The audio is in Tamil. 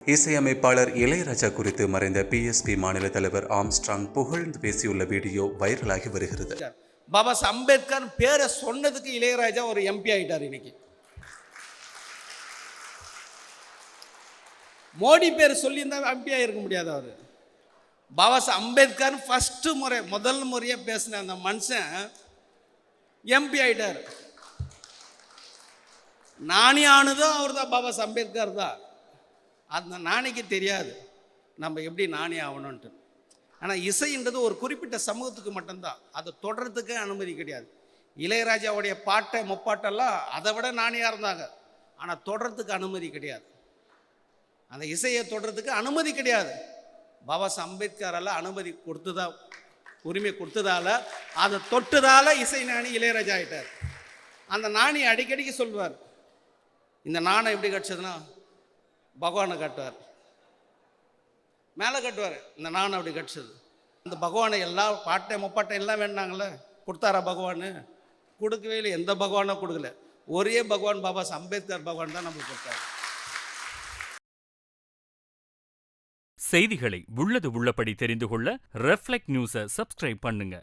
இசையமைப்பாளர் இளையராஜா குறித்து மறைந்த பிஎஸ்பி மாநில தலைவர் ஆம்ஸ்ட்ராங் புகழ்ந்து பேசியுள்ள வீடியோ வைரலாகி வருகிறது. பாபா அம்பேத்கர் பேரை சொன்னதுக்கு இளையராஜா ஒரு எம்பி ஆயிட்டார். இன்னைக்கு மோடி பேர் சொல்லியிருந்தா எம்பி ஆகிருக்க முடியாது. அவர் பாபா அம்பேத்கர் முதல் முறையாக பேசின அந்த மனுஷன் எம்பி ஆயிட்டார். நாணி ஆனதும் அவர் தான், பாபா அம்பேத்கர் தான். அந்த நாணிக்கு தெரியாது நம்ம எப்படி நாணி ஆகணும்ன்ட்டு. ஆனால் இசைன்றது ஒரு குறிப்பிட்ட சமூகத்துக்கு மட்டும்தான், அதை தொடர்றதுக்கு அனுமதி கிடையாது. இளையராஜாவுடைய பாட்டை முப்பாட்டெல்லாம் அதை விட நாணியாக இருந்தாங்க, ஆனால் தொடர்றதுக்கு அனுமதி கிடையாது. அந்த இசையை தொடர்றதுக்கு அனுமதி கிடையாது. பாபா அம்பேத்கரால் அனுமதி கொடுத்துதான், உரிமை கொடுத்ததால, அதை தொட்டுதால இசை நாணி இளையராஜா ஆகிட்டார். அந்த நாணி அடிக்கடிக்கு சொல்வார், இந்த நாணம் எப்படி கிடச்சதுன்னா பகவானை காட்டுவார், மேலே கட்டுவார். இந்த நாணம் அப்படி கிடச்சது. இந்த பகவானை எல்லாம் பாட்டை முப்பாட்டை எல்லாம் வேண்டாங்களே, கொடுத்தாரா பகவான்? கொடுக்கவே இல்லை. எந்த பகவானும் கொடுக்கல. ஒரே பகவான் பாபா அம்பேத்கர் பகவான் தான் நம்மளுக்கு கொடுத்தாரு. செய்திகளை உள்ளது உள்ளபடி தெரிந்து கொள்ள ரெஃப்ளெக்ட் நியூஸை சப்ஸ்கிரைப் பண்ணுங்க.